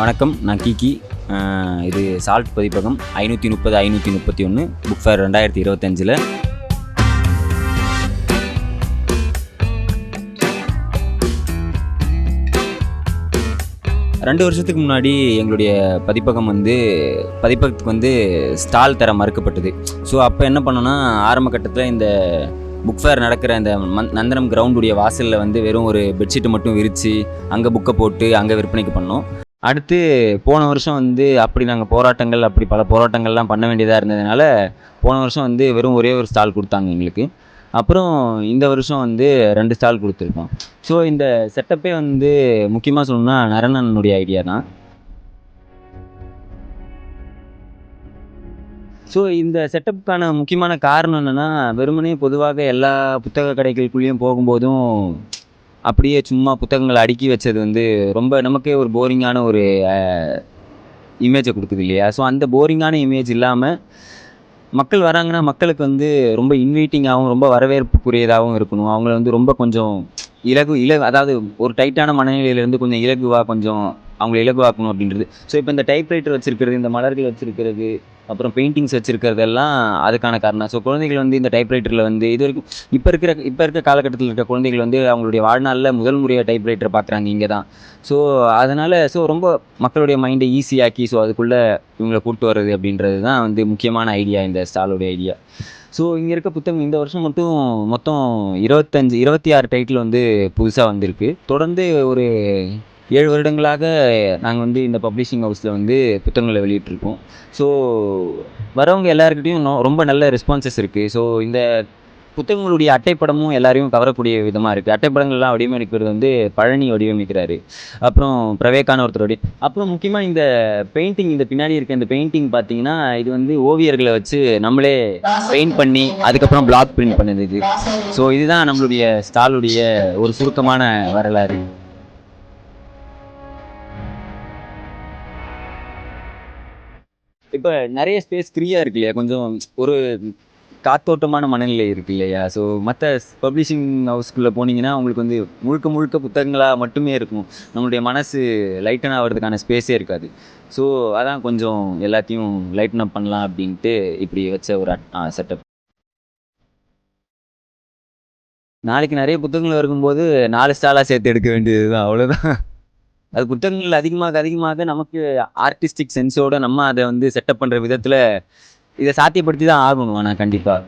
வணக்கம். நான் கீகி. இது சால்ட் பதிப்பகம் 530 531 புக் ஃபேர் 2025. 2 வருஷத்துக்கு முன்னாடி எங்களுடைய பதிப்பகத்துக்கு ஸ்டால் தர மறுக்கப்பட்டது. ஸோ அப்போ என்ன பண்ணோன்னா, ஆரம்ப கட்டத்தில் இந்த புக் ஃபேர் நடக்கிற இந்த நந்தனம் கிரவுண்டுடைய வாசலில் வெறும் ஒரு பெட்ஷீட்டை மட்டும் விரித்து அங்கே புக்கை போட்டு அங்கே விற்பனைக்கு பண்ணோம். அடுத்து போன வருஷம் அப்படி நாங்கள் பல போராட்டங்கள்லாம் பண்ண வேண்டியதாக இருந்ததுனால போன வருஷம் வெறும் ஒரே ஒரு ஸ்டால் கொடுத்தாங்க எங்களுக்கு. அப்புறம் இந்த வருஷம் 2 ஸ்டால் கொடுத்துருக்கோம். ஸோ இந்த செட்டப்பே முக்கியமாக சொல்லணும்னா நரனனுடைய ஐடியா தான். ஸோ இந்த செட்டப்புக்கான முக்கியமான காரணம் என்னென்னா, வெறுமனே பொதுவாக எல்லா புத்தக கடைகளுக்குள்ளேயும் போகும்போதும் அப்படியே சும்மா புத்தகங்களை அடுக்கி வச்சது ரொம்ப நமக்கே ஒரு போரிங்கான ஒரு இமேஜை கொடுக்குது இல்லையா? ஸோ அந்த போரிங்கான இமேஜ் இல்லாமல் மக்கள் வராங்கன்னா மக்களுக்கு ரொம்ப இன்வைட்டிங்காகவும் ரொம்ப வரவேற்புக்குரியதாகவும் இருக்கணும். அவங்கள ரொம்ப கொஞ்சம் அதாவது ஒரு டைட்டான மனநிலையிலேருந்து கொஞ்சம் கொஞ்சம் அவங்கள இலகுவாக்கணும் அப்படின்றது. ஸோ இப்போ இந்த டைப்ரைட்டர் வச்சுருக்கிறது, இந்த மலர்கள் வச்சுருக்கிறது, அப்புறம் பெயிண்டிங்ஸ் வச்சுருக்கிறதெல்லாம் அதுக்கான காரணம். ஸோ குழந்தைகள் இந்த டைப்ரைட்டரில் இது வரைக்கும் இப்போ இருக்க காலகட்டத்தில் இருக்க குழந்தைகள் அவங்களுடைய வாழ்நாளில் முதல் முறையாக டைப்ரைட்டர் பார்க்குறாங்க இங்கே தான். ஸோ அதனால் ரொம்ப மக்களுடைய மைண்டை ஈஸியாக்கி ஸோ அதுக்குள்ளே இவங்களை கூப்பிட்டு வர்றது அப்படின்றது தான் முக்கியமான ஐடியா, இந்த ஸ்டாலோடைய ஐடியா. ஸோ இங்கே இருக்க புத்தகம் இந்த வருஷம் மட்டும் மொத்தம் 26 டைட்டில் புதுசாக வந்திருக்கு. தொடர்ந்து ஒரு 7 வருடங்களாக நாங்கள் இந்த பப்ளிஷிங் ஹவுஸில் புத்தகங்களை வெளியிட்டிருக்கோம். ஸோ வரவங்க எல்லாருக்கிட்டையும் ரொம்ப நல்ல ரெஸ்பான்சஸ் இருக்குது. ஸோ இந்த புத்தகங்களுடைய அட்டைப்படமும் எல்லாரையும் கவரக்கூடிய விதமாக இருக்குது. அட்டைப்படங்கள்லாம் வடிவமைக்கிறது பழனி வடிவமைக்கிறாரு. அப்புறம் பிரவேக்கான ஒருத்தருடைய. அப்புறம் முக்கியமாக இந்த பெயிண்டிங், இந்த பின்னாடி இருக்க இந்த பெயிண்டிங் பார்த்தீங்கன்னா, இது ஓவியர்களை வச்சு நம்மளே பெயிண்ட் பண்ணி அதுக்கப்புறம் பிளாக் பிரிண்ட் பண்ணுது இது. ஸோ இதுதான் நம்மளுடைய ஸ்டாலுடைய ஒரு சுருக்கமான வரலாறு. இப்போ நிறைய ஸ்பேஸ் ஃப்ரீயாக இருக்கு இல்லையா? கொஞ்சம் ஒரு காத்தோட்டமான மனநிலை இருக்கு இல்லையா? ஸோ மற்ற பப்ளிஷிங் ஹவுஸ்குள்ளே போனீங்கன்னா உங்களுக்கு முழுக்க முழுக்க புத்தகங்களாக மட்டுமே இருக்கும். நம்மளுடைய மனசு லைட்டன் ஆகிறதுக்கான ஸ்பேஸே இருக்காது. ஸோ அதான் கொஞ்சம் எல்லாத்தையும் லைட்டன் அப் பண்ணலாம் அப்படின்ட்டு இப்படி வச்ச ஒரு செட்டப். நாளைக்கு நிறைய புத்தகங்கள் இருக்கும்போது 4 ஸ்டாலாக சேர்த்து எடுக்க வேண்டியது தான், அவ்வளோதான். அது புத்தகங்கள் அதிகமாக நமக்கு ஆர்டிஸ்டிக் சென்ஸோட நம்ம அதை செட்டப் பண்ணுற விதத்தில் இதை சாத்தியப்படுத்தி தான் ஆகணும். ஆனால் கண்டிப்பாக